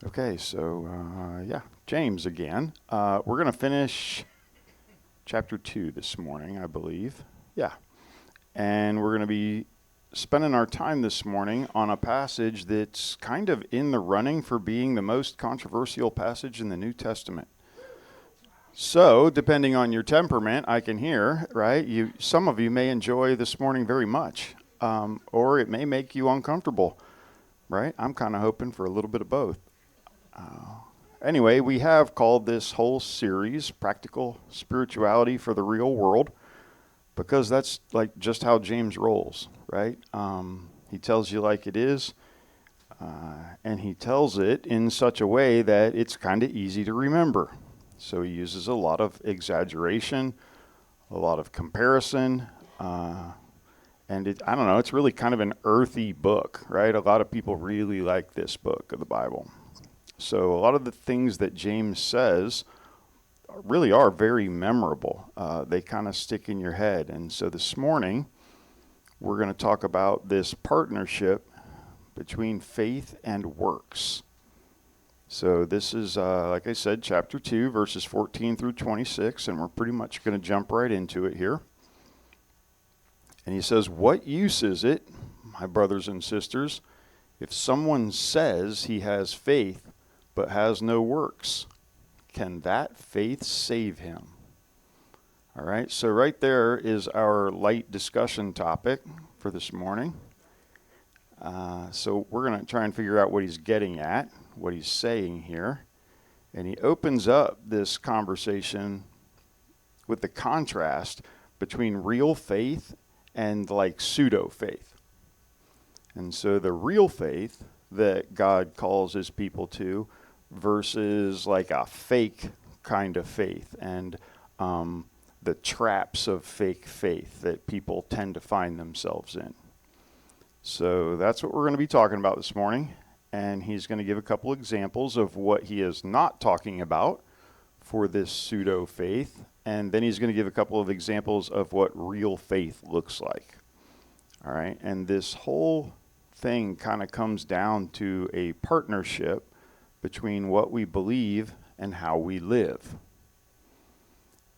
Okay, so James again. We're going to finish chapter 2 this morning, I believe. Yeah. And we're going to be spending our time this morning on a passage that's kind of in the running for being the most controversial passage in the New Testament. So, depending on your temperament, I can hear, right? Some of you may enjoy this morning very much, or it may make you uncomfortable, right? I'm kind of hoping for a little bit of both. Anyway, we have called this whole series Practical Spirituality for the Real World because that's like just how James rolls, right? He tells you like it is, and he tells it in such a way that it's kind of easy to remember. So he uses a lot of exaggeration, a lot of comparison, I don't know, it's really kind of an earthy book, right? A lot of people really like this book of the Bible. So a lot of the things that James says really are very memorable. They kind of stick in your head. And so this morning, we're going to talk about this partnership between faith and works. So this is, like I said, chapter 2, verses 14 through 26, and we're pretty much going to jump right into it here. And he says, "What use is it, my brothers and sisters, if someone says he has faith but has no works? Can that faith save him?" All right, so right there is our light discussion topic for this morning. So we're going to try and figure out what he's getting at, what he's saying here. And he opens up this conversation with the contrast between real faith and like pseudo faith. And so the real faith that God calls his people to versus like a fake kind of faith and the traps of fake faith that people tend to find themselves in. So that's what we're going to be talking about this morning. And he's going to give a couple examples of what he is not talking about for this pseudo faith. And then he's going to give a couple of examples of what real faith looks like. All right. And this whole thing kind of comes down to a partnership between what we believe and how we live.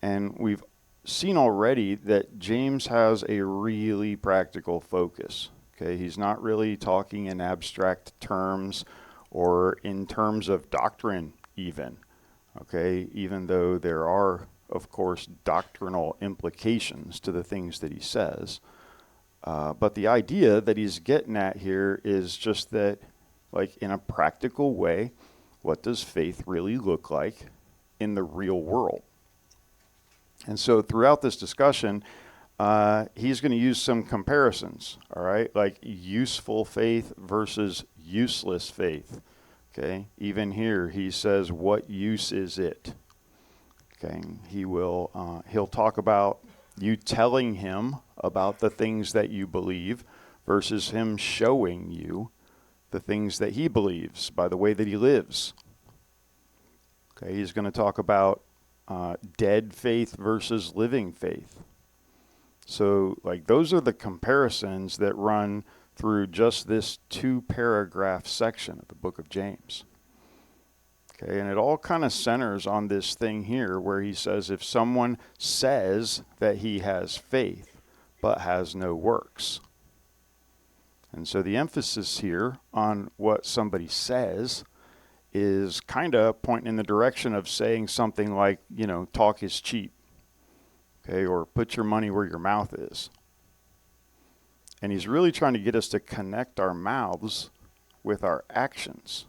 And we've seen already that James has a really practical focus. Okay, he's not really talking in abstract terms or in terms of doctrine even. Okay, even though there are, of course, doctrinal implications to the things that he says. But the idea that he's getting at here is just that, like in a practical way, what does faith really look like in the real world? And so throughout this discussion, he's going to use some comparisons, all right, like useful faith versus useless faith. Okay, even here he says, "What use is it?" Okay, he'll talk about you telling him about the things that you believe versus him showing you the things that he believes by the way that he lives. Okay, he's going to talk about dead faith versus living faith. So, like, those are the comparisons that run through just this 2-paragraph section of the book of James. Okay, and it all kind of centers on this thing here where he says if someone says that he has faith but has no works. And so the emphasis here on what somebody says is kind of pointing in the direction of saying something like, talk is cheap. Okay, or put your money where your mouth is. And he's really trying to get us to connect our mouths with our actions.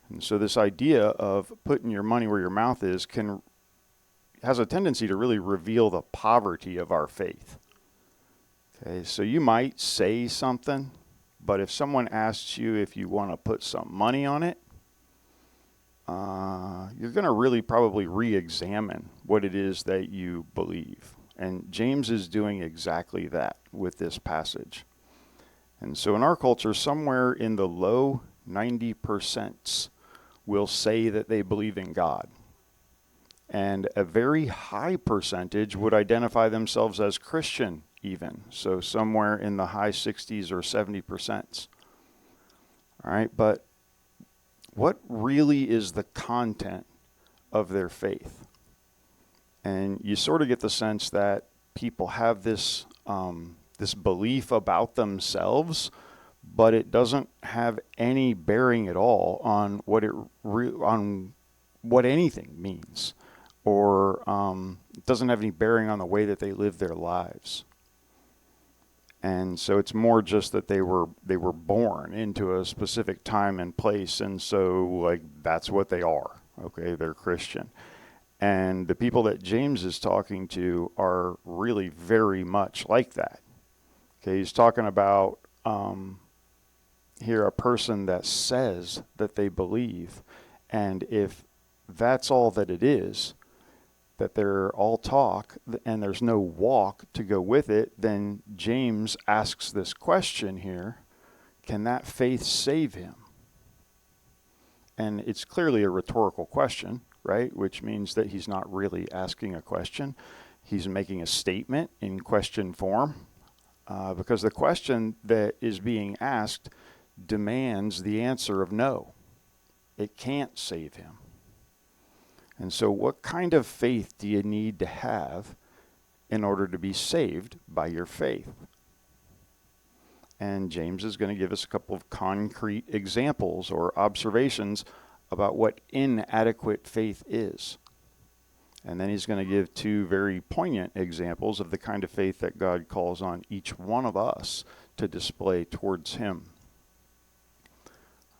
And so this idea of putting your money where your mouth is has a tendency to really reveal the poverty of our faith. Okay, so you might say something, but if someone asks you if you want to put some money on it, you're going to really probably re-examine what it is that you believe. And James is doing exactly that with this passage. And so in our culture, somewhere in the low 90% will say that they believe in God. And a very high percentage would identify themselves as Christian even. So somewhere in the high 60s or 70%. All right, but what really is the content of their faith? And you sort of get the sense that people have this this belief about themselves, but it doesn't have any bearing at all on on what anything means, or it doesn't have any bearing on the way that they live their lives. And so it's more just that they were born into a specific time and place, and so like that's what they are. Okay, they're Christian. And the people that James is talking to are really very much like that. Okay, he's talking about here a person that says that they believe, and if that's all that it is, that they're all talk and there's no walk to go with it, then James asks this question here: can that faith save him? And it's clearly a rhetorical question, right? Which means that he's not really asking a question. He's making a statement in question form, because the question that is being asked demands the answer of no. It can't save him. And so what kind of faith do you need to have in order to be saved by your faith? And James is going to give us a couple of concrete examples or observations about what inadequate faith is. And then he's going to give two very poignant examples of the kind of faith that God calls on each one of us to display towards him.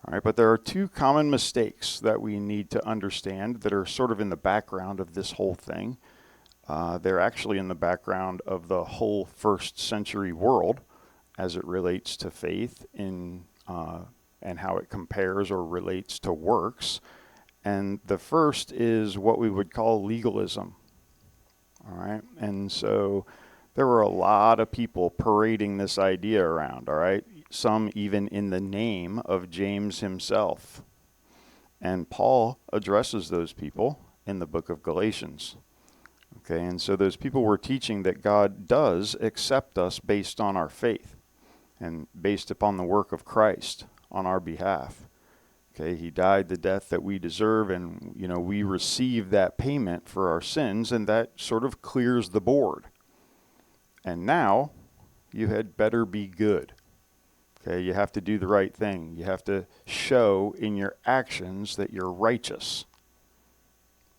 All right, but there are two common mistakes that we need to understand that are sort of in the background of this whole thing. They're actually in the background of the whole first century world as it relates to faith and how it compares or relates to works. And the first is what we would call legalism. All right, and so there were a lot of people parading this idea around, all right? Some even in the name of James himself. And Paul addresses those people in the book of Galatians. Okay, and so those people were teaching that God does accept us based on our faith and based upon the work of Christ on our behalf. Okay, he died the death that we deserve, and we receive that payment for our sins, and that sort of clears the board. And now you had better be good. Okay, you have to do the right thing. You have to show in your actions that you're righteous.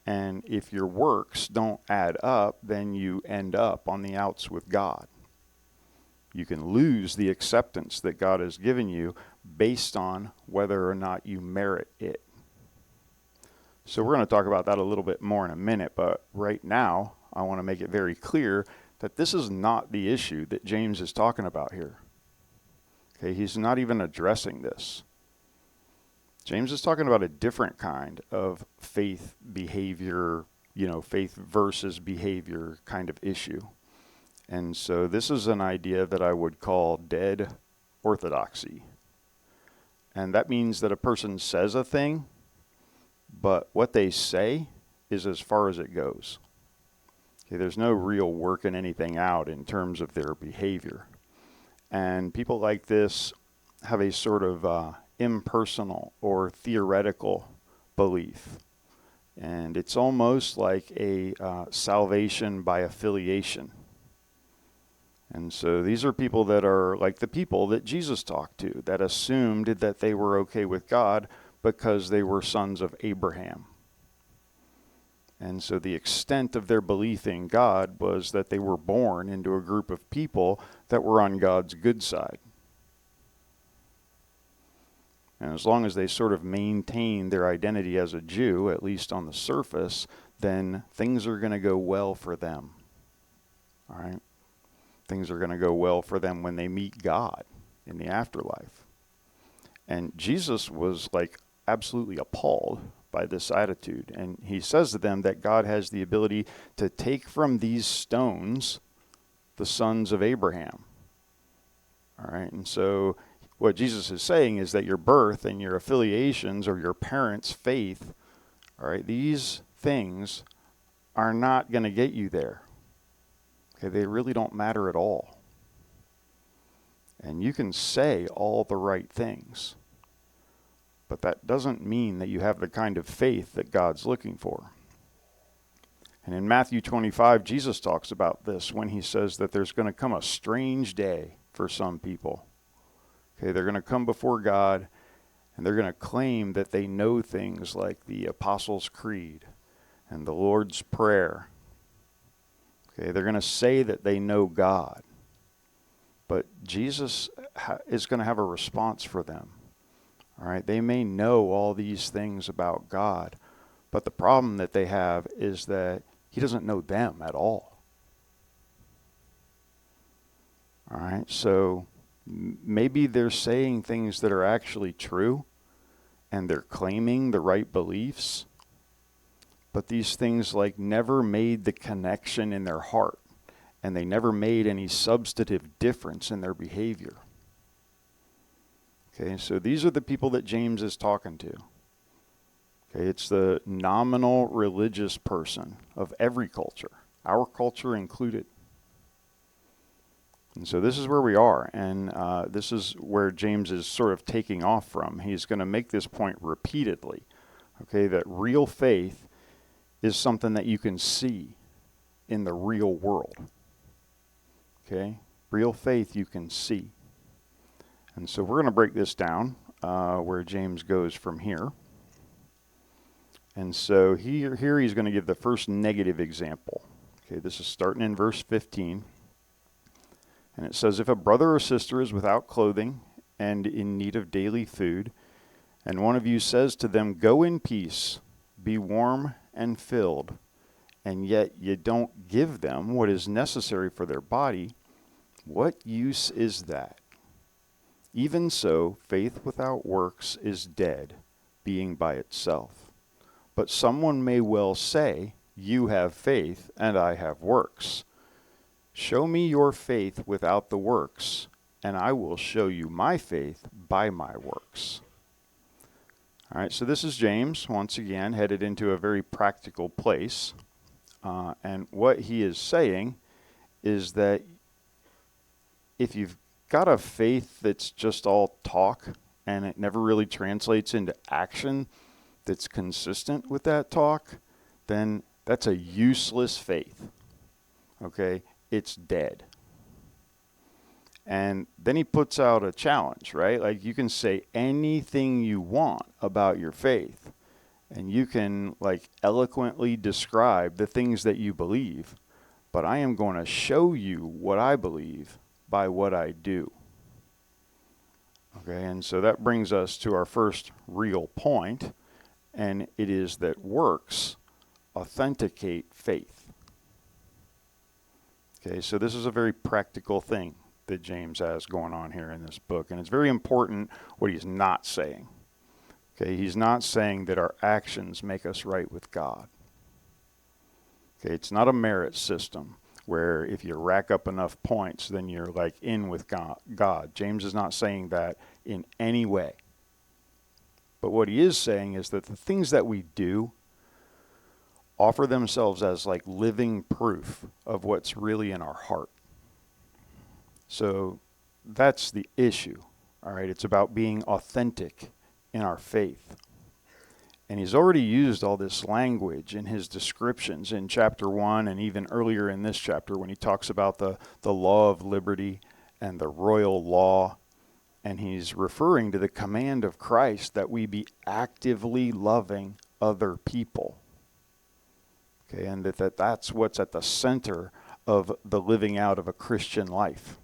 And if your works don't add up, then you end up on the outs with God. You can lose the acceptance that God has given you based on whether or not you merit it. So we're going to talk about that a little bit more in a minute, but right now I want to make it very clear that this is not the issue that James is talking about here. Okay, he's not even addressing this. James is talking about a different kind of faith behavior, faith versus behavior kind of issue. And so this is an idea that I would call dead orthodoxy. And that means that a person says a thing, but what they say is as far as it goes. Okay, there's no real working anything out in terms of their behavior. And people like this have a sort of impersonal or theoretical belief. And it's almost like a salvation by affiliation. And so these are people that are like the people that Jesus talked to, that assumed that they were okay with God because they were sons of Abraham. And so the extent of their belief in God was that they were born into a group of people that were on God's good side. And as long as they sort of maintain their identity as a Jew, at least on the surface, then things are going to go well for them. All right? Things are going to go well for them when they meet God in the afterlife. And Jesus was like absolutely appalled by this attitude. And he says to them that God has the ability to take from these stones the sons of Abraham. All right, and so what Jesus is saying is that your birth and your affiliations or your parents' faith, all right, these things are not going to get you there. Okay, they really don't matter at all. And you can say all the right things, but that doesn't mean that you have the kind of faith that God's looking for. And in Matthew 25, Jesus talks about this when he says that there's going to come a strange day for some people. Okay, they're going to come before God, and they're going to claim that they know things like the Apostles' Creed and the Lord's Prayer. Okay, they're going to say that they know God. But Jesus is going to have a response for them. All right, they may know all these things about God, but the problem that they have is that he doesn't know them at all. All right, so maybe they're saying things that are actually true, and they're claiming the right beliefs, but these things like never made the connection in their heart, and they never made any substantive difference in their behavior. Okay, so these are the people that James is talking to. Okay, it's the nominal religious person of every culture, our culture included. And so this is where we are, and this is where James is sort of taking off from. He's going to make this point repeatedly, okay, that real faith is something that you can see in the real world. Okay, real faith you can see. And so we're going to break this down where James goes from here. And so here he's going to give the first negative example. Okay, this is starting in verse 15. And it says, if a brother or sister is without clothing and in need of daily food, and one of you says to them, go in peace, be warm and filled, and yet you don't give them what is necessary for their body, what use is that? Even so, faith without works is dead, being by itself. But someone may well say, you have faith, and I have works. Show me your faith without the works, and I will show you my faith by my works. All right, so this is James, once again, headed into a very practical place. And what he is saying is that if you've got a faith that's just all talk and it never really translates into action that's consistent with that talk, then that's a useless faith. Okay? It's dead. And then he puts out a challenge, right? Like you can say anything you want about your faith, and you can like eloquently describe the things that you believe, but I am going to show you what I believe by what I do. Okay, and so that brings us to our first real point, and it is that works authenticate faith. Okay, so this is a very practical thing that James has going on here in this book, and it's very important what he's not saying. Okay, he's not saying that our actions make us right with God. Okay, it's not a merit system where if you rack up enough points, then you're like in with God. James is not saying that in any way. But what he is saying is that the things that we do offer themselves as like living proof of what's really in our heart. So that's the issue. All right, it's about being authentic in our faith. And he's already used all this language in his descriptions in chapter 1 and even earlier in this chapter when he talks about the law of liberty and the royal law. And he's referring to the command of Christ that we be actively loving other people. Okay, and that's what's at the center of the living out of a Christian life.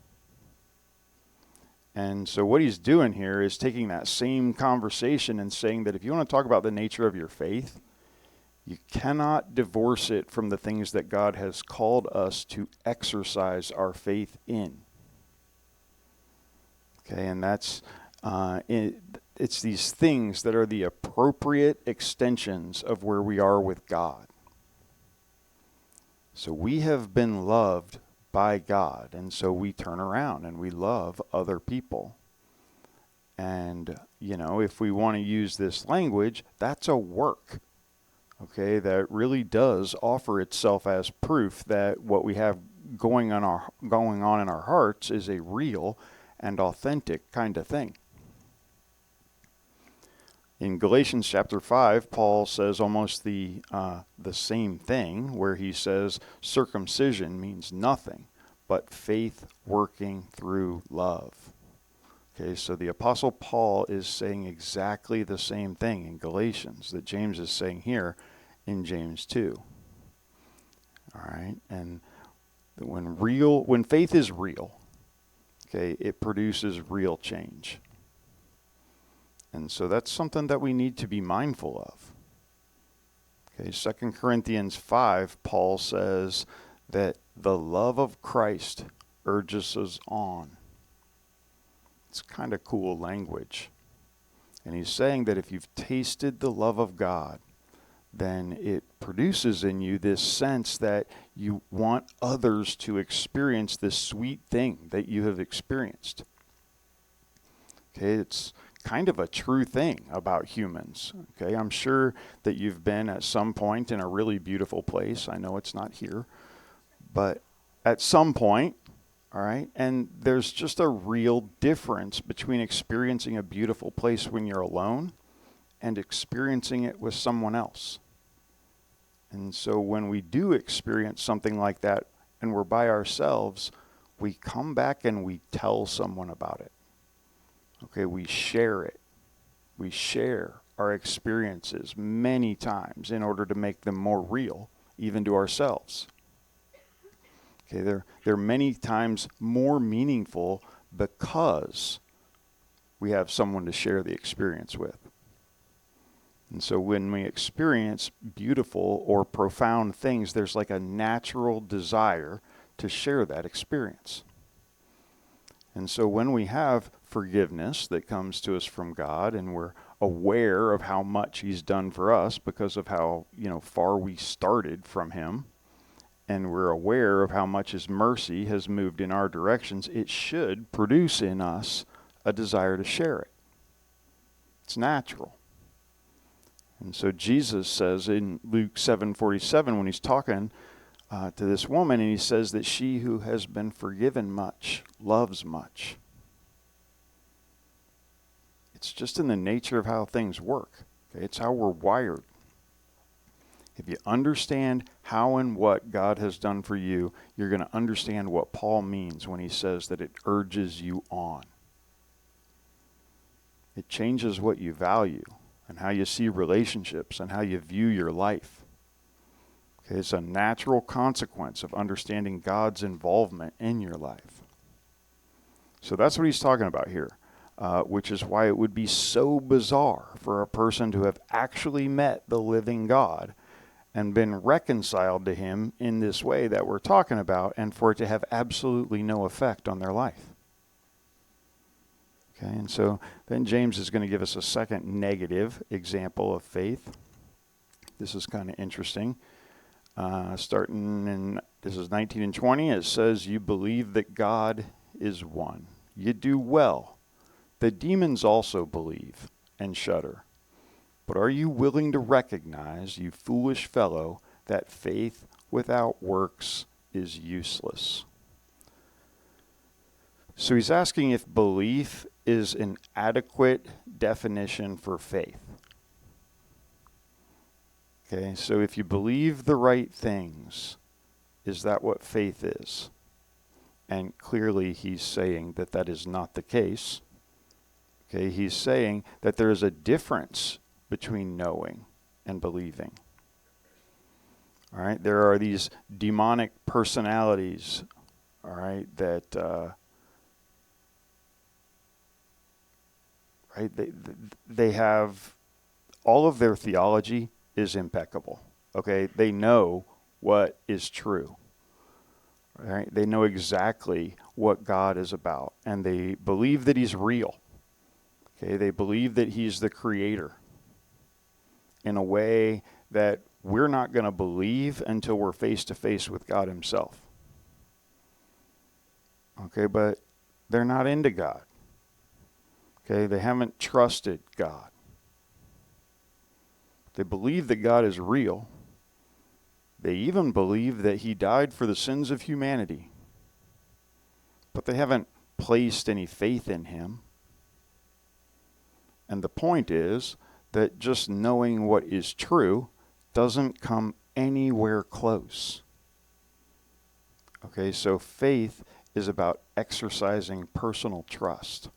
And so what he's doing here is taking that same conversation and saying that if you want to talk about the nature of your faith, you cannot divorce it from the things that God has called us to exercise our faith in. Okay, and that's it's these things that are the appropriate extensions of where we are with God. So we have been loved by God, and so we turn around and we love other people. And, you know, if we want to use this language, that's a work, okay, that really does offer itself as proof that what we have going on in our hearts is a real and authentic kind of thing. In Galatians chapter 5, Paul says almost the same thing, where he says circumcision means nothing but faith working through love. Okay, so the Apostle Paul is saying exactly the same thing in Galatians that James is saying here in James 2. All right, and when faith is real, okay, it produces real change. And so that's something that we need to be mindful of. Okay, 2 Corinthians 5, Paul says that the love of Christ urges us on. It's kind of cool language. And he's saying that if you've tasted the love of God, then it produces in you this sense that you want others to experience this sweet thing that you have experienced. Okay, it's kind of a true thing about humans. Okay, I'm sure that you've been at some point in a really beautiful place. I know it's not here, but at some point, all right, and there's just a real difference between experiencing a beautiful place when you're alone and experiencing it with someone else. And so when we do experience something like that and we're by ourselves, we come back and we tell someone about it. Okay, we share it. We share our experiences many times in order to make them more real, even to ourselves. Okay, they're many times more meaningful because we have someone to share the experience with. And so when we experience beautiful or profound things, there's like a natural desire to share that experience. And so when we have forgiveness that comes to us from God and we're aware of how much He's done for us because of how, far we started from Him, and we're aware of how much His mercy has moved in our directions, it should produce in us a desire to share it. It's natural. And so Jesus says in Luke 7:47, when He's talking to this woman, and He says that she who has been forgiven much loves much. It's just in the nature of how things work. Okay? It's how we're wired. If you understand how and what God has done for you, you're going to understand what Paul means when he says that it urges you on. It changes what you value and how you see relationships and how you view your life. Okay, it's a natural consequence of understanding God's involvement in your life. So that's what he's talking about here, which is why it would be so bizarre for a person to have actually met the living God and been reconciled to Him in this way that we're talking about, and for it to have absolutely no effect on their life. Okay, and so then James is going to give us a second negative example of faith. This is kind of interesting. Starting in, this is 19 and 20, it says, "You believe that God is one. You do well. The demons also believe and shudder. But are you willing to recognize, you foolish fellow, that faith without works is useless?" So he's asking if belief is an adequate definition for faith. Okay, so if you believe the right things, is that what faith is? And clearly he's saying that that is not the case. Okay, he's saying that there is a difference between knowing and believing. All right, there are these demonic personalities, all right, that they have, all of their theology is impeccable. Okay, they know what is true. All right, they know exactly what God is about, and they believe that He's real. Okay, they believe that He's the creator in a way that we're not going to believe until we're face to face with God Himself. Okay, but they're not into God. Okay, they haven't trusted God. They believe that God is real. They even believe that He died for the sins of humanity. But they haven't placed any faith in Him. And the point is that just knowing what is true doesn't come anywhere close. Okay, so faith is about exercising personal trust.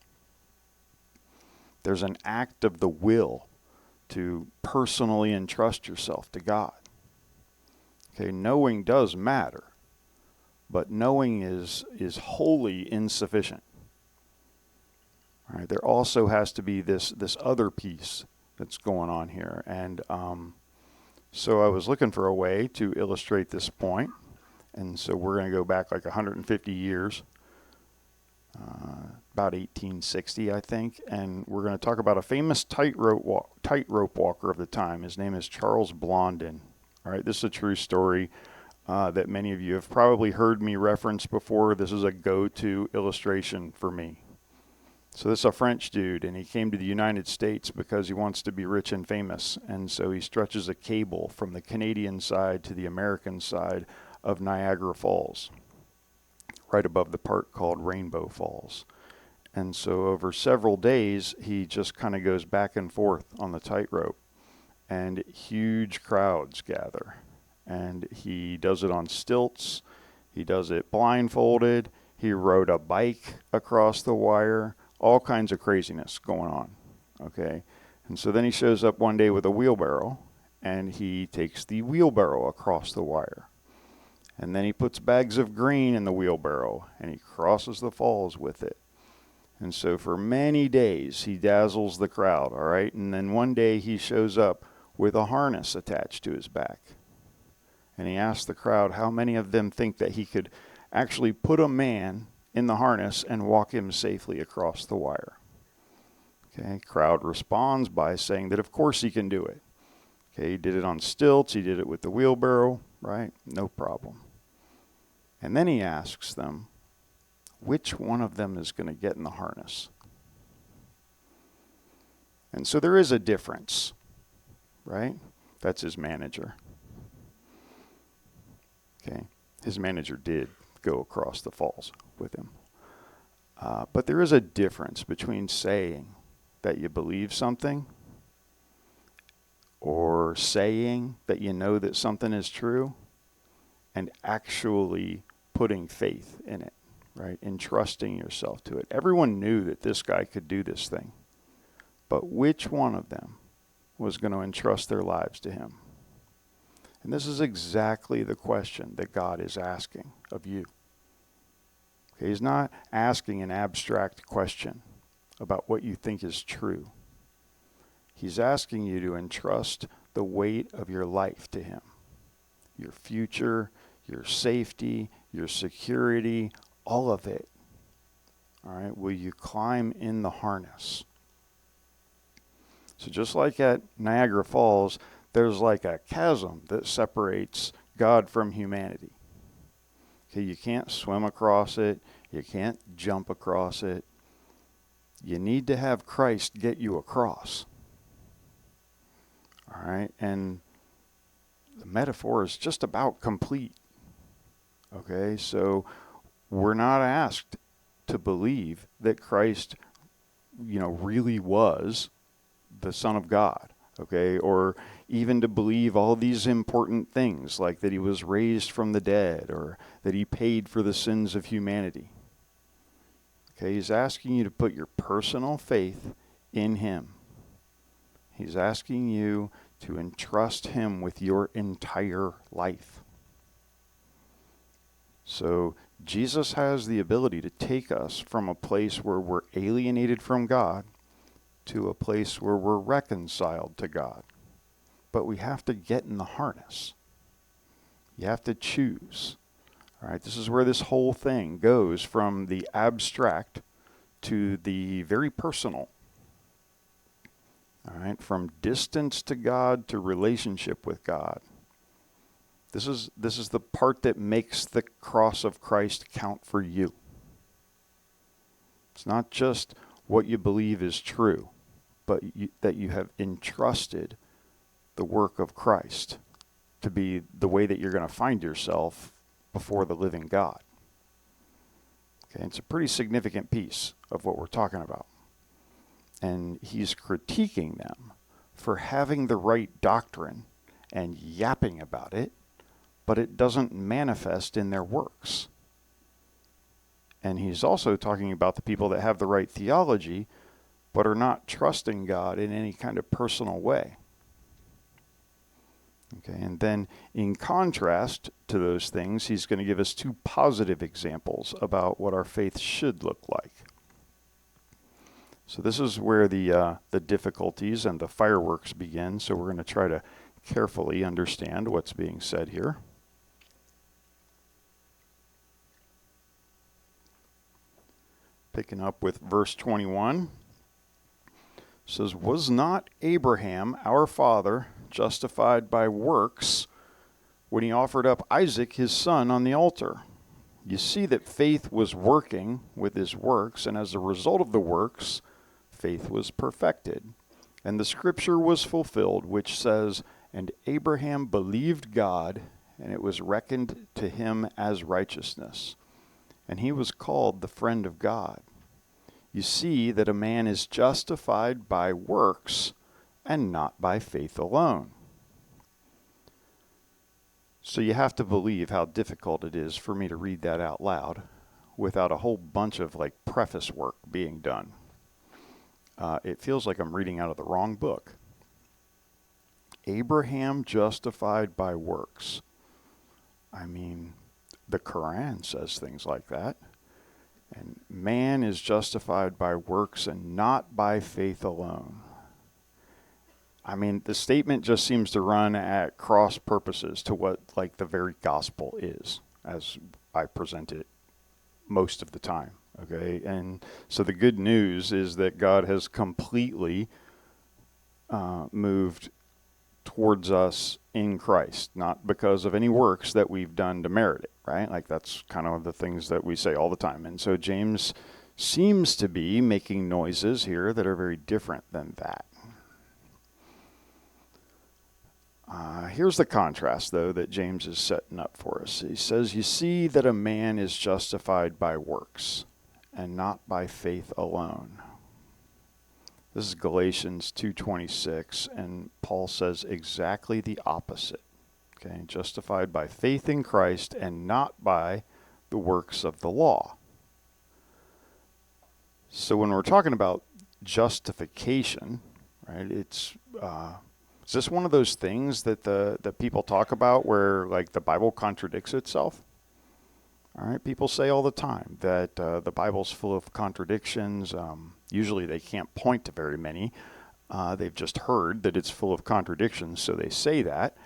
There's an act of the will to personally entrust yourself to God. Okay, knowing does matter, but knowing is wholly insufficient. All right, there also has to be this other piece that's going on here. And so I was looking for a way to illustrate this point. And so we're going to go back like 150 years, about 1860, I think. And we're going to talk about a famous tightrope walker of the time. His name is Charles Blondin. All right, this is a true story that many of you have probably heard me reference before. This is a go-to illustration for me. So this is a French dude, and he came to the United States because he wants to be rich and famous. And so he stretches a cable from the Canadian side to the American side of Niagara Falls, right above the part called Rainbow Falls. And so over several days, he just kind of goes back and forth on the tightrope, and huge crowds gather. And he does it on stilts. He does it blindfolded. He rode a bike across the wire. All kinds of craziness going on, okay? And so then he shows up one day with a wheelbarrow, and he takes the wheelbarrow across the wire. And then he puts bags of grain in the wheelbarrow, and he crosses the falls with it. And so for many days, he dazzles the crowd, all right? And then one day he shows up with a harness attached to his back. And he asks the crowd how many of them think that he could actually put a man in the harness and walk him safely across the wire. Okay, crowd responds by saying that of course he can do it. Okay, he did it on stilts, he did it with the wheelbarrow, right? No problem. And then he asks them, which one of them is going to get in the harness? And so there is a difference, right? That's his manager. Okay, his manager did go across the falls with him. But there is a difference between saying that you believe something or saying that you know that something is true and actually putting faith in it, right? Entrusting yourself to it. Everyone knew that this guy could do this thing, but which one of them was going to entrust their lives to him? And this is exactly the question that God is asking of you. Okay, he's not asking an abstract question about what you think is true. He's asking you to entrust the weight of your life to him. Your future, your safety, your security, all of it. All right, will you climb in the harness? So just like at Niagara Falls, there's like a chasm that separates God from humanity. Okay, you can't swim across it. You can't jump across it. You need to have Christ get you across. All right, and the metaphor is just about complete. Okay, so we're not asked to believe that Christ, really was the Son of God. Okay, or even to believe all these important things like that he was raised from the dead or that he paid for the sins of humanity. Okay, he's asking you to put your personal faith in him. He's asking you to entrust him with your entire life. So Jesus has the ability to take us from a place where we're alienated from God to a place where we're reconciled to God. But we have to get in the harness. You have to choose. All right, this is where this whole thing goes from the abstract to the very personal. All right, from distance to God to relationship with God. This is the part that makes the cross of Christ count for you. It's not just what you believe is true, but that you have entrusted the work of Christ to be the way that you're going to find yourself before the living God. Okay, it's a pretty significant piece of what we're talking about. And he's critiquing them for having the right doctrine and yapping about it, but it doesn't manifest in their works. And he's also talking about the people that have the right theology, but are not trusting God in any kind of personal way. Okay, and then in contrast to those things, he's going to give us two positive examples about what our faith should look like. So this is where the difficulties and the fireworks begin. So we're going to try to carefully understand what's being said here. Picking up with verse 21. It says, "Was not Abraham, our father, justified by works when he offered up Isaac his son on the altar? You see that faith was working with his works, and as a result of the works, faith was perfected. And the scripture was fulfilled, which says, 'And Abraham believed God, and it was reckoned to him as righteousness. And he was called the friend of God.' You see that a man is justified by works and not by faith alone." So you have to believe how difficult it is for me to read that out loud without a whole bunch of preface work being done. It feels like I'm reading out of the wrong book. Abraham justified by works. I mean, the Quran says things like that. And man is justified by works and not by faith alone. I mean, the statement just seems to run at cross purposes to what the very gospel is, as I present it most of the time. Okay, and so the good news is that God has completely moved towards us in Christ, not because of any works that we've done to merit it, right? That's kind of the things that we say all the time. And so James seems to be making noises here that are very different than that. Here's the contrast, though, that James is setting up for us. He says, "You see that a man is justified by works and not by faith alone." This is Galatians 2:26, and Paul says exactly the opposite. Okay, justified by faith in Christ and not by the works of the law. So when we're talking about justification, right, it's is this one of those things that people talk about where the Bible contradicts itself? All right, people say all the time that the Bible's full of contradictions. Usually they can't point to very many. They've just heard that it's full of contradictions, so they say that.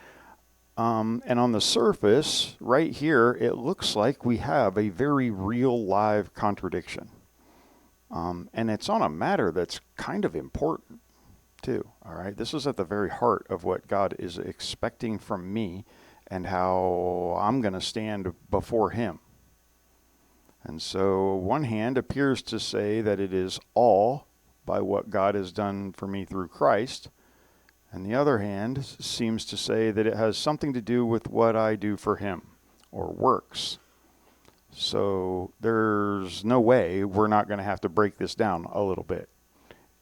And on the surface, right here, it looks like we have a very real, live contradiction. And it's on a matter that's kind of important, too. All right, this is at the very heart of what God is expecting from me and how I'm going to stand before Him. And so one hand appears to say that it is all by what God has done for me through Christ, and the other hand seems to say that it has something to do with what I do for Him, or works. So there's no way we're not going to have to break this down a little bit.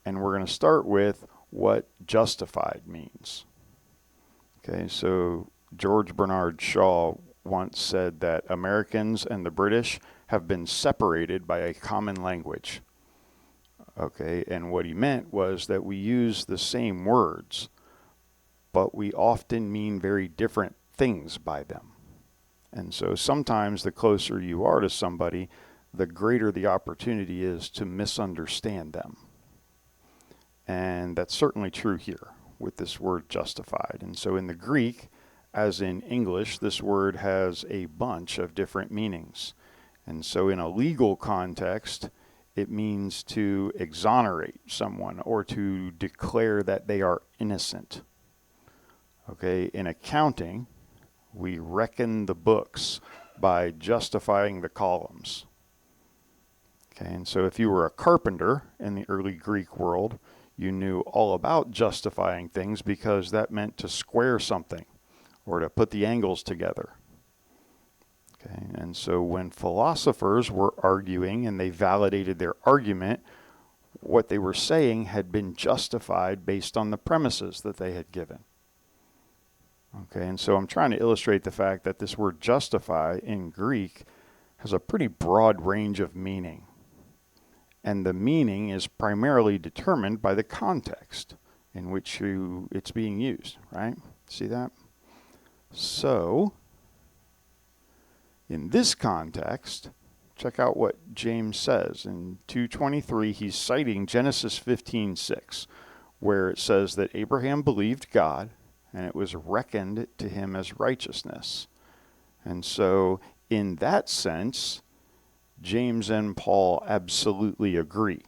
And we're going to start with what justified means. Okay, so George Bernard Shaw once said that Americans and the British have been separated by a common language. Okay, and what he meant was that we use the same words, but we often mean very different things by them. And so sometimes the closer you are to somebody, the greater the opportunity is to misunderstand them. And that's certainly true here with this word justified. And so in the Greek, as in English, this word has a bunch of different meanings. And so in a legal context, it means to exonerate someone or to declare that they are innocent. Okay, in accounting, we reckon the books by justifying the columns. Okay, and so if you were a carpenter in the early Greek world, you knew all about justifying things because that meant to square something or to put the angles together. Okay, and so when philosophers were arguing and they validated their argument, what they were saying had been justified based on the premises that they had given. Okay, and so I'm trying to illustrate the fact that this word justify in Greek has a pretty broad range of meaning. And the meaning is primarily determined by the context in which it's being used, right? See that? So, in this context, check out what James says. In 2:23, he's citing Genesis 15:6, where it says that Abraham believed God, and it was reckoned to him as righteousness. And so, in that sense, James and Paul absolutely agree,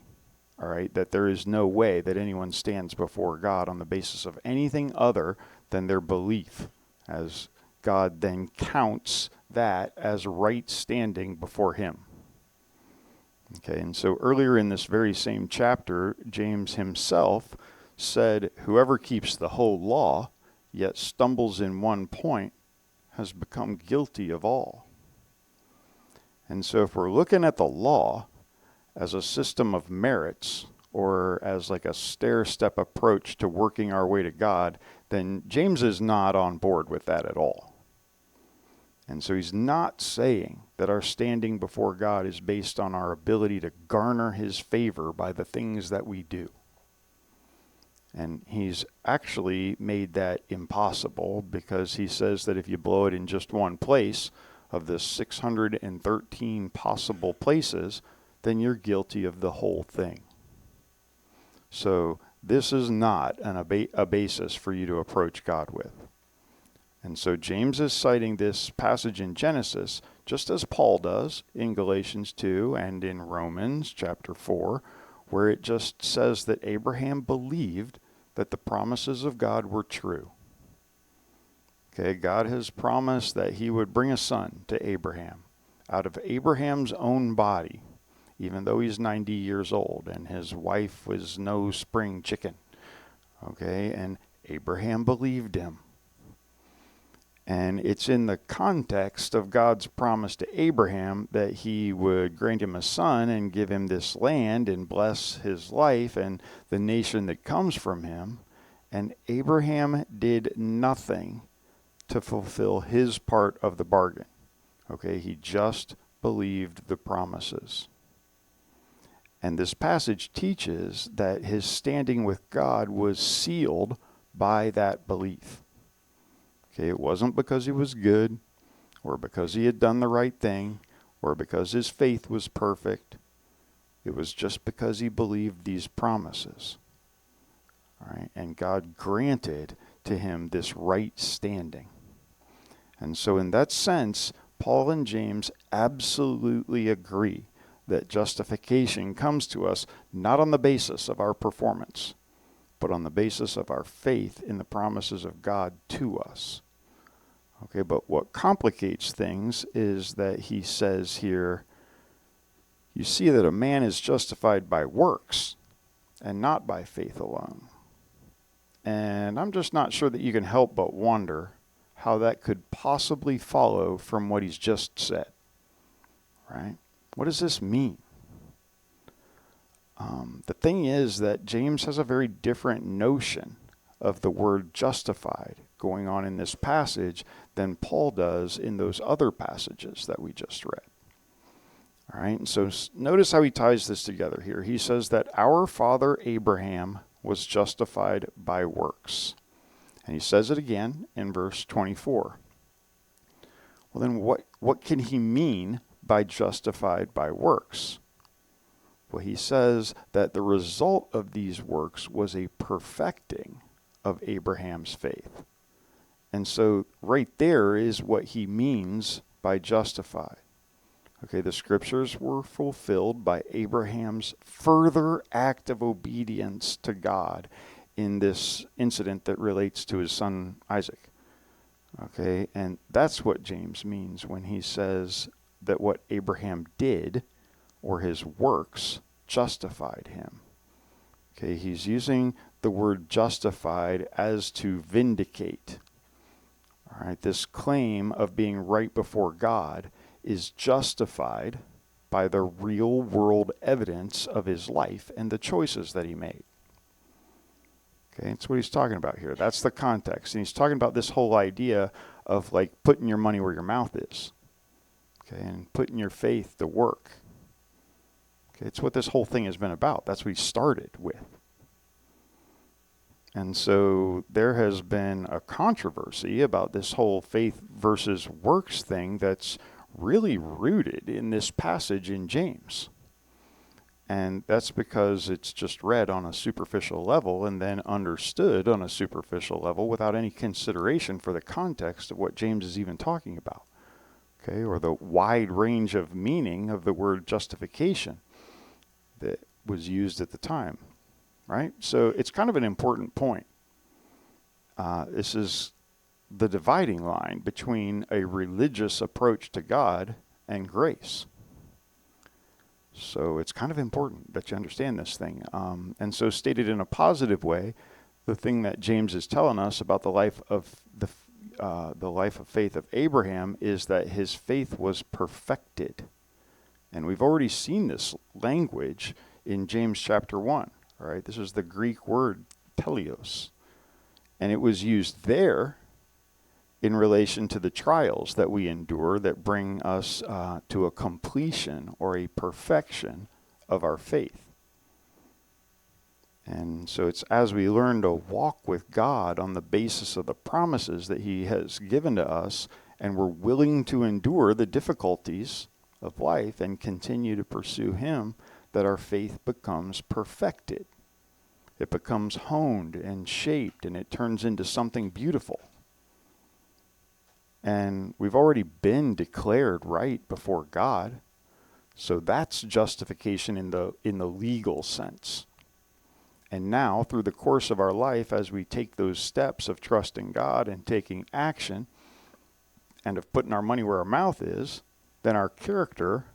all right, that there is no way that anyone stands before God on the basis of anything other than their belief, as God then counts that as right standing before him. Okay, and so earlier in this very same chapter, James himself said, whoever keeps the whole law, yet stumbles in one point, has become guilty of all. And so if we're looking at the law as a system of merits, or as like a stair-step approach to working our way to God, then James is not on board with that at all. And so he's not saying that our standing before God is based on our ability to garner his favor by the things that we do. And he's actually made that impossible, because he says that if you blow it in just one place of the 613 possible places, then you're guilty of the whole thing. So this is not a basis for you to approach God with. And so James is citing this passage in Genesis, just as Paul does in Galatians 2 and in Romans chapter 4, where it just says that Abraham believed that the promises of God were true. Okay, God has promised that he would bring a son to Abraham out of Abraham's own body, even though he's 90 years old and his wife was no spring chicken. Okay, and Abraham believed him. And it's in the context of God's promise to Abraham that he would grant him a son and give him this land and bless his life and the nation that comes from him. And Abraham did nothing to fulfill his part of the bargain. Okay, he just believed the promises. And this passage teaches that his standing with God was sealed by that belief. Okay, it wasn't because he was good, or because he had done the right thing, or because his faith was perfect. It was just because he believed these promises. All right, and God granted to him this right standing. And so in that sense, Paul and James absolutely agree that justification comes to us not on the basis of our performance, but on the basis of our faith in the promises of God to us. Okay, but what complicates things is that he says here, you see that a man is justified by works and not by faith alone. And I'm just not sure that you can help but wonder how that could possibly follow from what he's just said. Right? What does this mean? The thing is that James has a very different notion of the word justified going on in this passage than Paul does in those other passages that we just read. All right, and so notice how he ties this together here. He says that our father Abraham was justified by works. And he says it again in verse 24. Well, then what can he mean by justified by works? Well, he says that the result of these works was a perfecting of Abraham's faith. And so right there is what he means by justified. Okay, the scriptures were fulfilled by Abraham's further act of obedience to God in this incident that relates to his son Isaac. Okay, and that's what James means when he says that what Abraham did, or his works, justified him. Okay, he's using the word justified as to vindicate. All right, this claim of being right before God is justified by the real world evidence of his life and the choices that he made. Okay, that's what he's talking about here. That's the context. And he's talking about this whole idea of like putting your money where your mouth is. Okay, and putting your faith to work. Okay, it's what this whole thing has been about. That's what he started with. And so there has been a controversy about this whole faith versus works thing that's really rooted in this passage in James. And that's because it's just read on a superficial level and then understood on a superficial level without any consideration for the context of what James is even talking about. Okay, or the wide range of meaning of the word justification that was used at the time. Right? So it's kind of an important point. This is the dividing line between a religious approach to God and grace. So it's kind of important that you understand this thing. And so stated in a positive way, the thing that James is telling us about the life of the life of faith of Abraham is that his faith was perfected. And we've already seen this language in James chapter 1. All right, this is the Greek word teleos. And it was used there in relation to the trials that we endure that bring us to a completion or a perfection of our faith. And so it's as we learn to walk with God on the basis of the promises that he has given to us, and we're willing to endure the difficulties of life and continue to pursue him, that our faith becomes perfected. It becomes honed and shaped, and it turns into something beautiful. And we've already been declared right before God. So that's justification in the legal sense. And now, through the course of our life, as we take those steps of trusting God and taking action and of putting our money where our mouth is, then our character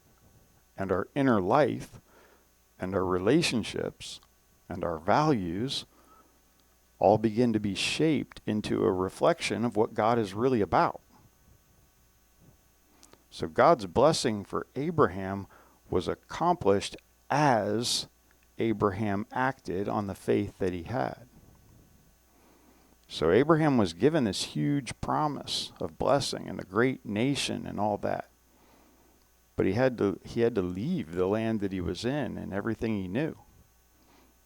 and our inner life and our relationships and our values all begin to be shaped into a reflection of what God is really about. So God's blessing for Abraham was accomplished as Abraham acted on the faith that he had. So Abraham was given this huge promise of blessing and a great nation and all that. But he had to leave the land that he was in and everything he knew.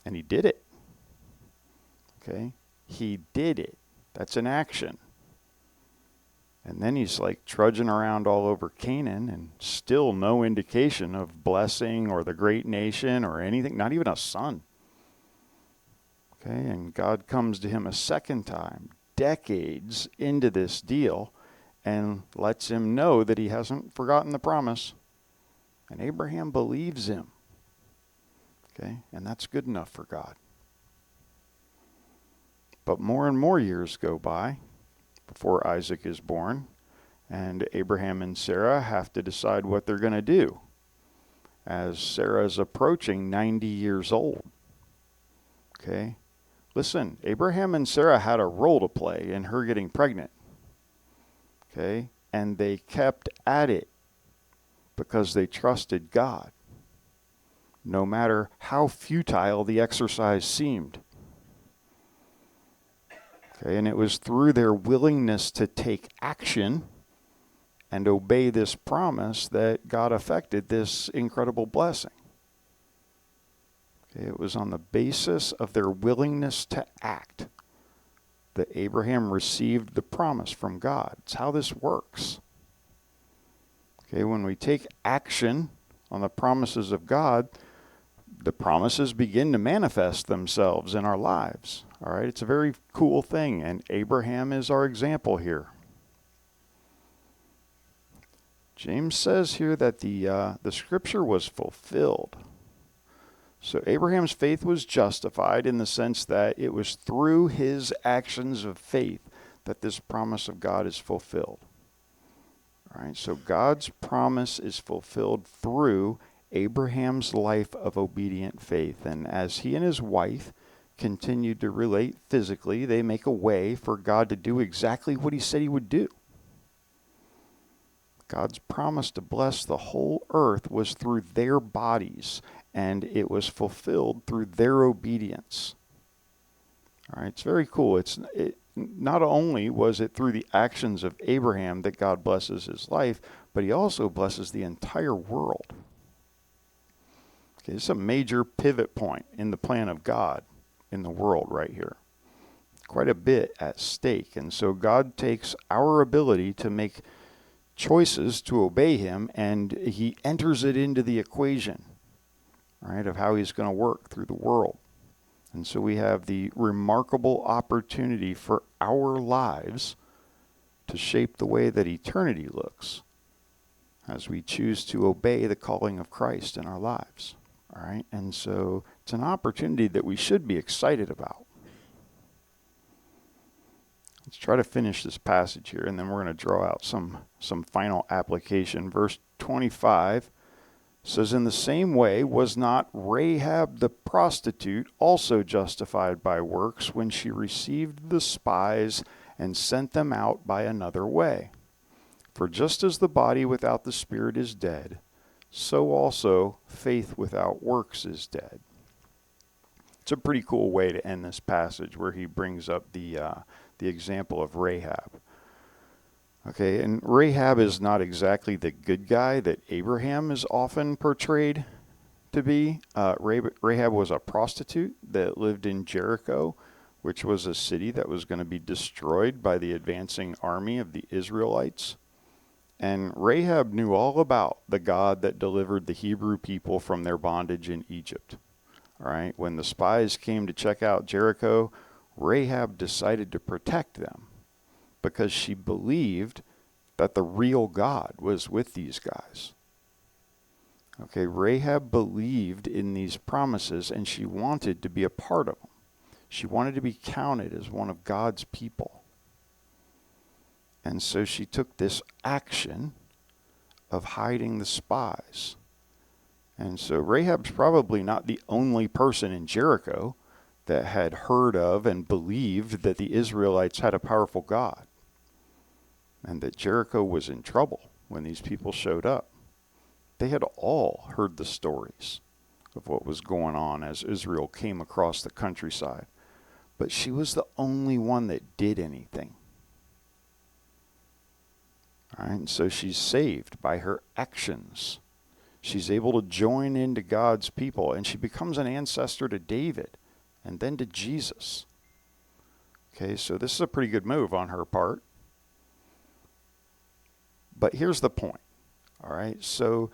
And he did it. Okay? He did it. That's an action. And then he's like trudging around all over Canaan and still no indication of blessing or the great nation or anything, not even a son. Okay, and God comes to him a second time, decades into this deal, and lets him know that he hasn't forgotten the promise. And Abraham believes him. Okay, and that's good enough for God. But more and more years go by before Isaac is born, and Abraham and Sarah have to decide what they're going to do as Sarah is approaching 90 years old. Okay? Listen, Abraham and Sarah had a role to play in her getting pregnant. Okay? And they kept at it because they trusted God, no matter how futile the exercise seemed. Okay, and it was through their willingness to take action and obey this promise that God effected this incredible blessing. Okay, it was on the basis of their willingness to act that Abraham received the promise from God. It's how this works. Okay, when we take action on the promises of God, the promises begin to manifest themselves in our lives. All right, it's a very cool thing, and Abraham is our example here. James says here that the scripture was fulfilled. So Abraham's faith was justified in the sense that it was through his actions of faith that this promise of God is fulfilled. All right, so God's promise is fulfilled through Abraham's life of obedient faith. And as he and his wife continued to relate physically, they make a way for God to do exactly what he said he would do. God's promise to bless the whole earth was through their bodies, and it was fulfilled through their obedience. All right, it's very cool. Not only was it through the actions of Abraham that God blesses his life, but he also blesses the entire world. Okay, this is a major pivot point in the plan of God in the world right here. Quite a bit at stake. And so God takes our ability to make choices to obey him, and he enters it into the equation, right, of how he's going to work through the world. And so we have the remarkable opportunity for our lives to shape the way that eternity looks as we choose to obey the calling of Christ in our lives. All right, and so it's an opportunity that we should be excited about. Let's try to finish this passage here, and then we're going to draw out some final application. Verse 25 says, "In the same way was not Rahab the prostitute also justified by works when she received the spies and sent them out by another way? For just as the body without the spirit is dead, so also faith without works is dead." It's a pretty cool way to end this passage, where he brings up the example of Rahab. Okay, and Rahab is not exactly the good guy that Abraham is often portrayed to be. Rahab was a prostitute that lived in Jericho, which was a city that was going to be destroyed by the advancing army of the Israelites. And Rahab knew all about the God that delivered the Hebrew people from their bondage in Egypt. All right, when the spies came to check out Jericho, Rahab decided to protect them because she believed that the real God was with these guys. Okay, Rahab believed in these promises, and she wanted to be a part of them. She wanted to be counted as one of God's people. And so she took this action of hiding the spies. And so Rahab's probably not the only person in Jericho that had heard of and believed that the Israelites had a powerful God, and that Jericho was in trouble when these people showed up. They had all heard the stories of what was going on as Israel came across the countryside. But she was the only one that did anything. All right, and so she's saved by her actions. She's able to join into God's people, and she becomes an ancestor to David and then to Jesus. Okay, so this is a pretty good move on her part. But here's the point. All right, so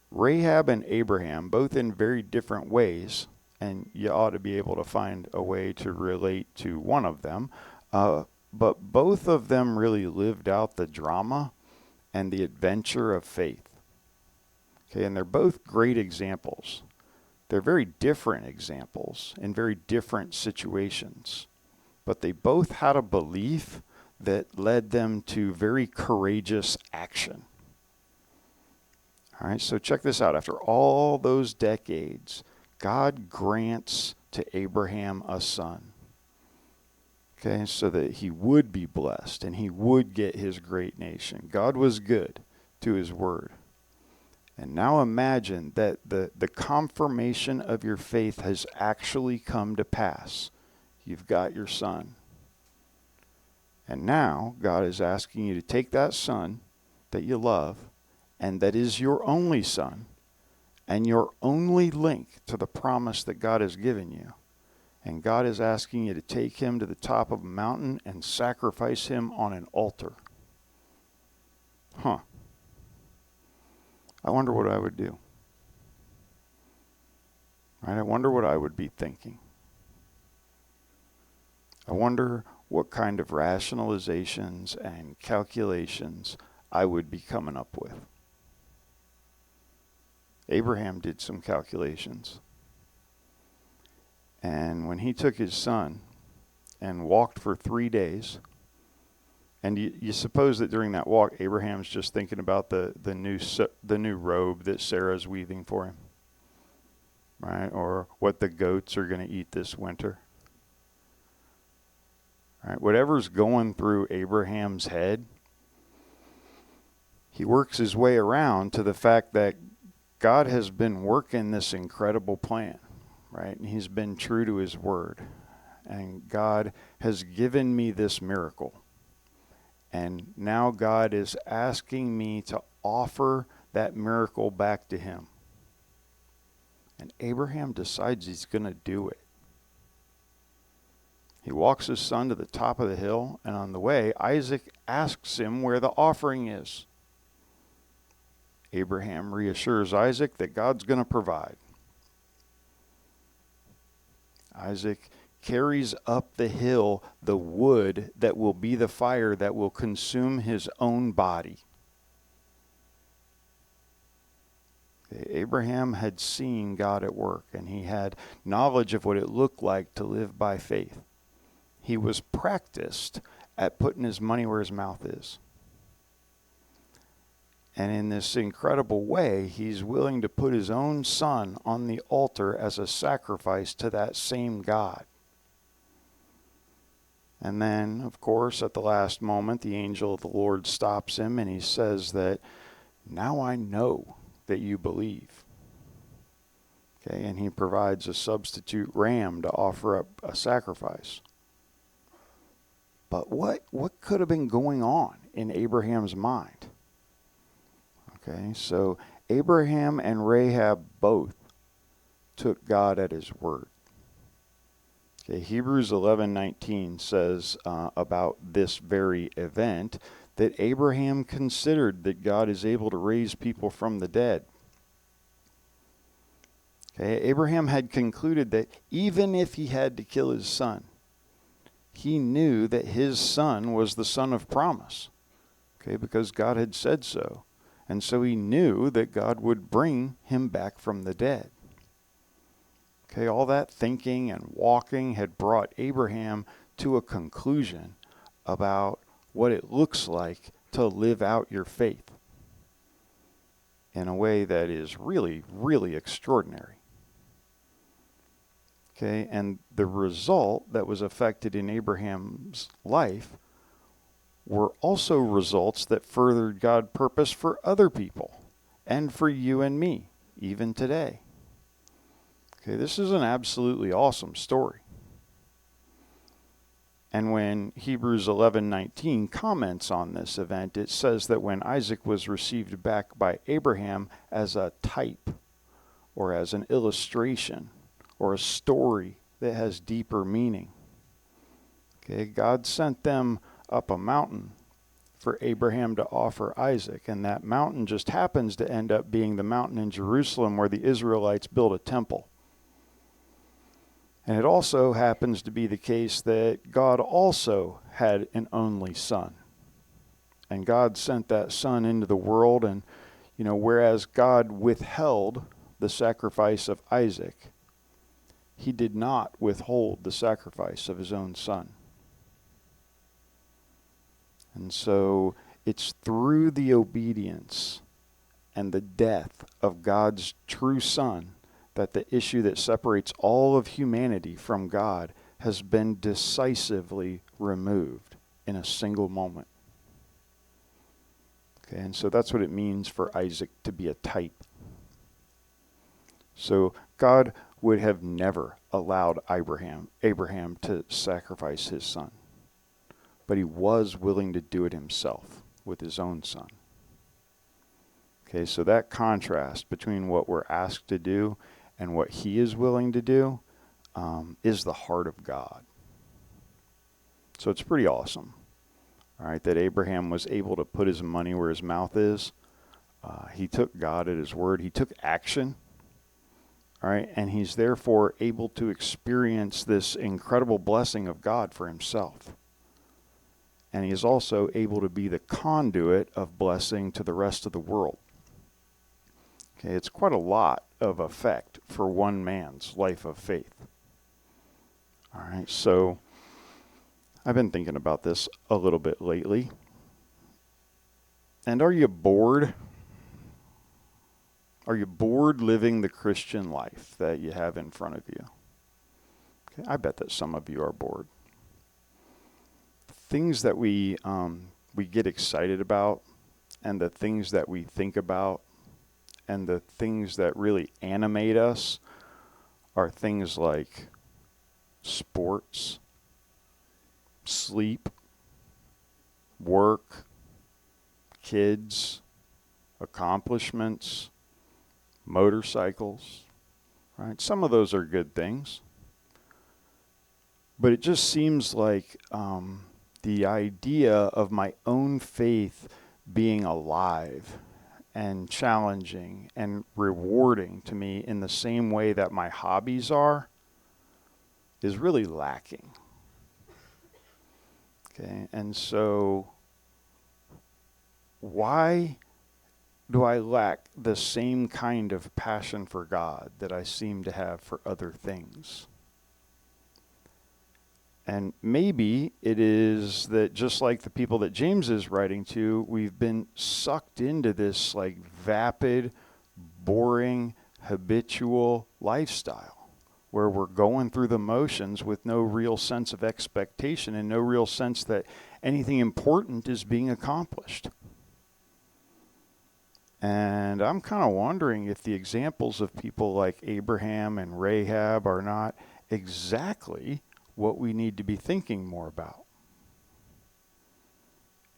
Rahab and Abraham, both in very different ways, and you ought to be able to find a way to relate to one of them, but both of them really lived out the drama and the adventure of faith. Okay, and they're both great examples. They're very different examples in very different situations, but they both had a belief that led them to very courageous action. All right, so check this out. After all those decades, God grants to Abraham a son. Okay, so that he would be blessed and he would get his great nation. God was good to his word. And now imagine that the confirmation of your faith has actually come to pass. You've got your son. And now God is asking you to take that son that you love and that is your only son and your only link to the promise that God has given you. And God is asking you to take him to the top of a mountain and sacrifice him on an altar. Huh. I wonder what I would do. Right? I wonder what I would be thinking. I wonder what kind of rationalizations and calculations I would be coming up with. Abraham did some calculations. And when he took his son and walked for 3 days, and you suppose that during that walk, Abraham's just thinking about the new robe that Sarah's weaving for him, right? Or what the goats are going to eat this winter. Right? Whatever's going through Abraham's head, he works his way around to the fact that God has been working this incredible plan, right? And he's been true to his word. And God has given me this miracle. And now God is asking me to offer that miracle back to him. And Abraham decides he's going to do it. He walks his son to the top of the hill, and on the way, Isaac asks him where the offering is. Abraham reassures Isaac that God's going to provide. Isaac carries up the hill the wood that will be the fire that will consume his own body. Abraham had seen God at work, and he had knowledge of what it looked like to live by faith. He was practiced at putting his money where his mouth is. And in this incredible way, he's willing to put his own son on the altar as a sacrifice to that same God. And then, of course, at the last moment, the angel of the Lord stops him and he says that, now I know that you believe. Okay, and he provides a substitute ram to offer up a sacrifice. But what could have been going on in Abraham's mind? Okay, so Abraham and Rahab both took God at his word. Okay, Hebrews 11:19 says about this very event that Abraham considered that God is able to raise people from the dead. Okay, Abraham had concluded that even if he had to kill his son, he knew that his son was the son of promise. Okay, because God had said so. And so he knew that God would bring him back from the dead. Okay, all that thinking and walking had brought Abraham to a conclusion about what it looks like to live out your faith in a way that is really, really extraordinary. Okay, and the result that was affected in Abraham's life were also results that furthered God's purpose for other people and for you and me, even today. Okay, this is an absolutely awesome story. And when Hebrews 11:19 comments on this event, it says that when Isaac was received back by Abraham as a type or as an illustration or a story that has deeper meaning. Okay, God sent them up a mountain for Abraham to offer Isaac, and that mountain just happens to end up being the mountain in Jerusalem where the Israelites built a temple. And it also happens to be the case that God also had an only son. And God sent that son into the world, and whereas God withheld the sacrifice of Isaac, he did not withhold the sacrifice of his own son. And so it's through the obedience and the death of God's true son that the issue that separates all of humanity from God has been decisively removed in a single moment. Okay, and so that's what it means for Isaac to be a type. So God would have never allowed Abraham to sacrifice his son. But he was willing to do it himself with his own son. Okay, so that contrast between what we're asked to do and what he is willing to do is the heart of God. So it's pretty awesome, all right, that Abraham was able to put his money where his mouth is. He took God at his word. He took action, all right, and he's therefore able to experience this incredible blessing of God for himself. And he is also able to be the conduit of blessing to the rest of the world. Okay, it's quite a lot of effect for one man's life of faith. All right, so I've been thinking about this a little bit lately. And are you bored? Are you bored living the Christian life that you have in front of you? Okay, I bet that some of you are bored. Things that we get excited about and the things that we think about and the things that really animate us are things like sports, sleep, work, kids, accomplishments, motorcycles, right? Some of those are good things. But it just seems like the idea of my own faith being alive and challenging and rewarding to me in the same way that my hobbies are is really lacking. Okay, and so why do I lack the same kind of passion for God that I seem to have for other things? And maybe it is that just like the people that James is writing to, we've been sucked into this like vapid, boring, habitual lifestyle where we're going through the motions with no real sense of expectation and no real sense that anything important is being accomplished. And I'm kind of wondering if the examples of people like Abraham and Rahab are not exactly what we need to be thinking more about.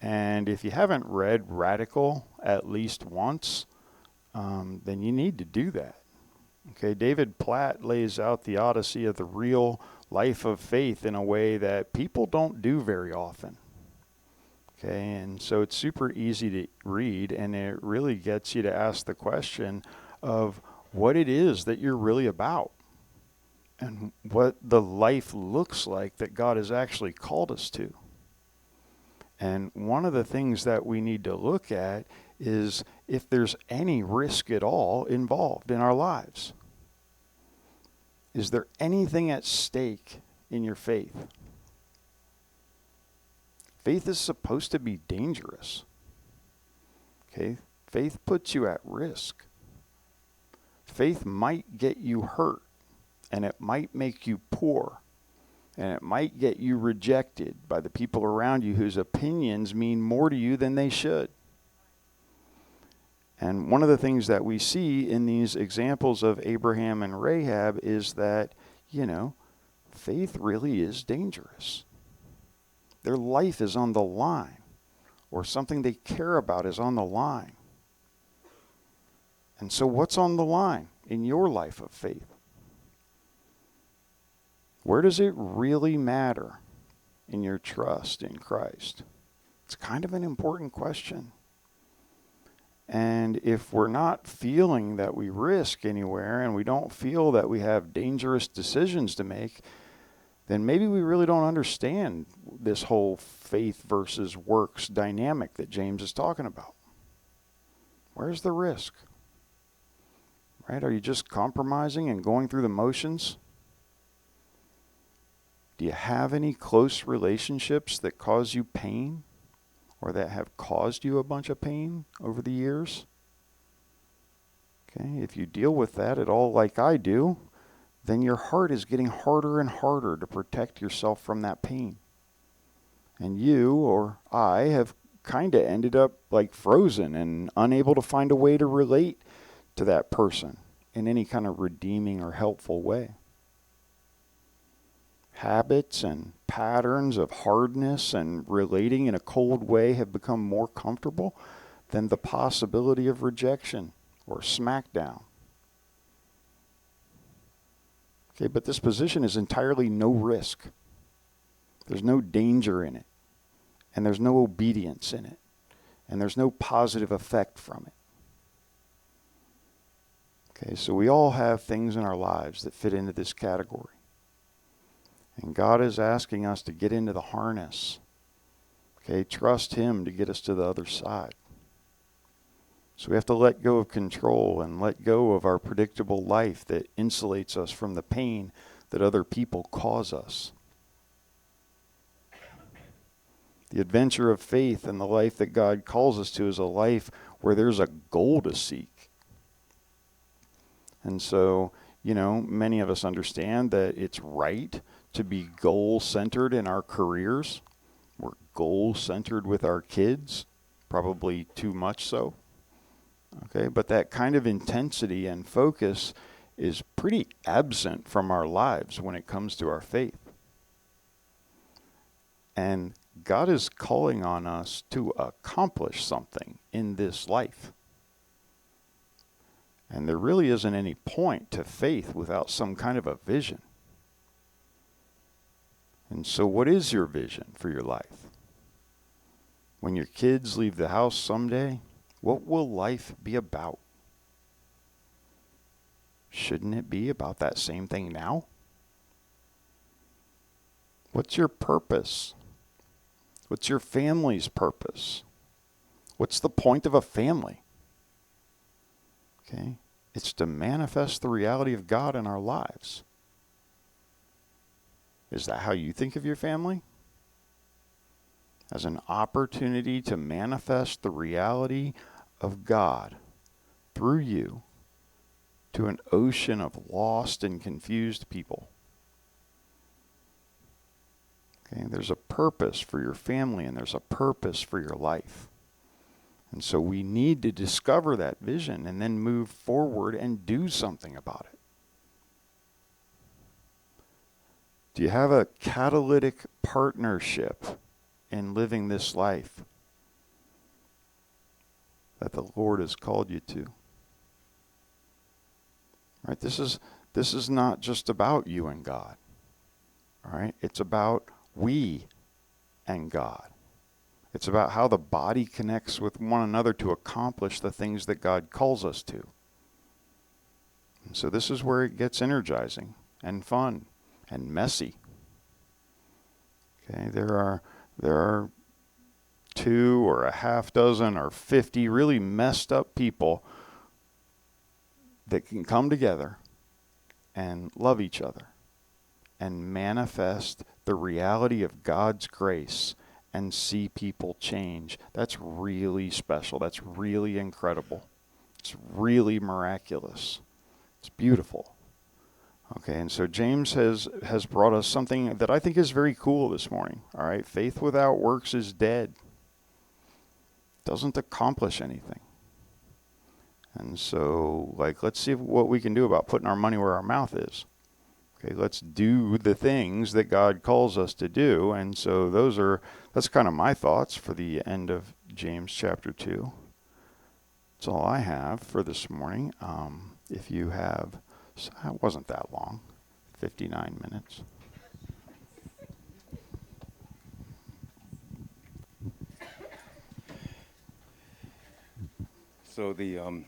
And if you haven't read Radical at least once, then you need to do that. Okay, David Platt lays out the odyssey of the real life of faith in a way that people don't do very often. Okay, and so it's super easy to read, and it really gets you to ask the question of what it is that you're really about and what the life looks like that God has actually called us to. And one of the things that we need to look at is if there's any risk at all involved in our lives. Is there anything at stake in your faith? Faith is supposed to be dangerous. Okay? Faith puts you at risk. Faith might get you hurt, and it might make you poor, and it might get you rejected by the people around you whose opinions mean more to you than they should. And one of the things that we see in these examples of Abraham and Rahab is that, faith really is dangerous. Their life is on the line, or something they care about is on the line. And so what's on the line in your life of faith? Where does it really matter in your trust in Christ? It's kind of an important question. And if we're not feeling that we risk anywhere and we don't feel that we have dangerous decisions to make, then maybe we really don't understand this whole faith versus works dynamic that James is talking about. Where's the risk? Right? Are you just compromising and going through the motions? Do you have any close relationships that cause you pain or that have caused you a bunch of pain over the years? Okay, if you deal with that at all like I do, then your heart is getting harder and harder to protect yourself from that pain. And you or I have kind of ended up like frozen and unable to find a way to relate to that person in any kind of redeeming or helpful way. Habits and patterns of hardness and relating in a cold way have become more comfortable than the possibility of rejection or smackdown. Okay, but this position is entirely no risk. There's no danger in it, and there's no obedience in it, and there's no positive effect from it. Okay, so we all have things in our lives that fit into this category. And God is asking us to get into the harness. Okay, trust Him to get us to the other side. So we have to let go of control and let go of our predictable life that insulates us from the pain that other people cause us. The adventure of faith and the life that God calls us to is a life where there's a goal to seek. And so, many of us understand that it's right to be goal-centered in our careers. We're goal-centered with our kids. probably too much so. Okay, but that kind of intensity and focus is pretty absent from our lives when it comes to our faith. And God is calling on us to accomplish something in this life. And there really isn't any point to faith without some kind of a vision. And so what is your vision for your life? When your kids leave the house someday, what will life be about? Shouldn't it be about that same thing now? What's your purpose? What's your family's purpose? What's the point of a family? Okay? It's to manifest the reality of God in our lives. Is that how you think of your family? As an opportunity to manifest the reality of God through you to an ocean of lost and confused people. Okay, there's a purpose for your family and there's a purpose for your life. And so we need to discover that vision and then move forward and do something about it. Do you have a catalytic partnership in living this life that the Lord has called you to? Right? This is not just about you and God. All right? It's about we and God. It's about how the body connects with one another to accomplish the things that God calls us to. And so this is where it gets energizing and fun and messy. Okay, there are 2 or a half dozen or 50 really messed up people that can come together and love each other and manifest the reality of God's grace and see people change. That's really special. That's really incredible. It's really miraculous. It's beautiful. Okay, and so James has brought us something that I think is very cool this morning. All right, faith without works is dead. Doesn't accomplish anything. And so, let's see what we can do about putting our money where our mouth is. Okay, let's do the things that God calls us to do. And so that's kind of my thoughts for the end of James chapter 2. That's all I have for this morning. If you have, it wasn't that long, 59 minutes. So the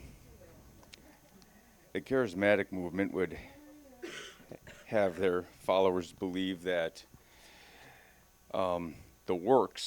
charismatic movement would have their followers believe that the works